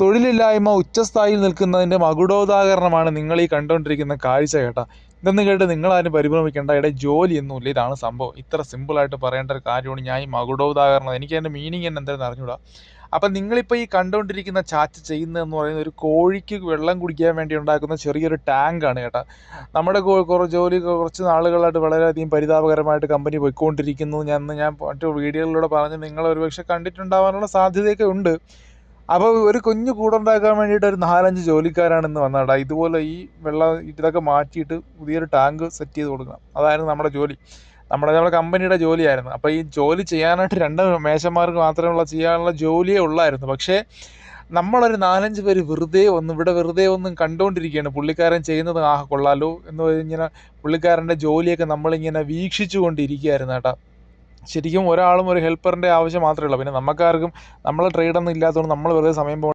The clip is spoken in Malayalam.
തൊഴിലില്ലായ്മ ഉച്ചസ്ഥായിയിൽ നിൽക്കുന്നതിൻ്റെ മകുടോദാഹരണമാണ് നിങ്ങൾ ഈ കണ്ടുകൊണ്ടിരിക്കുന്ന കാഴ്ച കേട്ടാ. ഇതൊന്നും കേട്ട് നിങ്ങളാരും പരിഭ്രമിക്കേണ്ട. ജോലിയൊന്നുമില്ല. ഇതാണ് സംഭവം. ഇത്ര സിമ്പിളായിട്ട് പറയേണ്ട ഒരു കാര്യമാണ് ഞാൻ ഈ മകുടോദാഹരണം. എനിക്ക് അതിൻ്റെ മീനിങ് തന്നെ എന്താണെന്ന് അറിഞ്ഞൂടാ. അപ്പം നിങ്ങളിപ്പോൾ ഈ കണ്ടുകൊണ്ടിരിക്കുന്ന ചാറ്റ് ചെയ്യുന്നതെന്ന് പറയുന്നത് ഒരു കോഴിക്ക് വെള്ളം കുടിക്കാൻ വേണ്ടി ഉണ്ടാക്കുന്ന ചെറിയൊരു ടാങ്കാണ് കേട്ടാ. നമ്മുടെ ജോലി കുറച്ച് നാളുകളായിട്ട് വളരെയധികം പരിതാപകരമായിട്ട് കമ്പനി പോയിക്കൊണ്ടിരിക്കുന്നു. ഞാൻ മറ്റു വീഡിയോകളിലൂടെ പറഞ്ഞ് നിങ്ങൾ ഒരുപക്ഷെ കണ്ടിട്ടുണ്ടാവാനുള്ള സാധ്യതയൊക്കെ ഉണ്ട്. അപ്പോൾ ഒരു കുഞ്ഞു കൂടുണ്ടാക്കാൻ വേണ്ടിയിട്ട് ഒരു 4-5 ജോലിക്കാരാണ് ഇന്ന് വന്നത് കേട്ടോ. ഇതുപോലെ ഈ ഇതൊക്കെ മാറ്റിയിട്ട് പുതിയൊരു ടാങ്ക് സെറ്റ് ചെയ്ത് കൊടുക്കണം. അതായിരുന്നു നമ്മുടെ ജോലി. നമ്മുടെ കമ്പനിയുടെ ജോലിയായിരുന്നു. അപ്പോൾ ഈ ജോലി ചെയ്യാനായിട്ട് 2 മേശന്മാർക്ക് മാത്രമേ ചെയ്യാനുള്ള ജോലിയേ ഉള്ളായിരുന്നു. പക്ഷേ നമ്മളൊരു 4-5 പേര് വെറുതെ ഒന്നും കണ്ടുകൊണ്ടിരിക്കുകയാണ്. പുള്ളിക്കാരൻ ചെയ്യുന്നത് കൊള്ളാലോ എന്ന് ഇങ്ങനെ പുള്ളിക്കാരൻ്റെ ജോലിയൊക്കെ നമ്മളിങ്ങനെ വീക്ഷിച്ചു കൊണ്ടിരിക്കുകയായിരുന്നു കേട്ടോ. ശരിക്കും ഒരാളും ഒരു ഹെൽപ്പറിൻ്റെ ആവശ്യം മാത്രമേ ഉള്ളൂ. പിന്നെ നമുക്കാർക്കും നമ്മളെ ട്രേഡൊന്നും ഇല്ലാത്തതുകൊണ്ട് നമ്മൾ വെറുതെ സമയം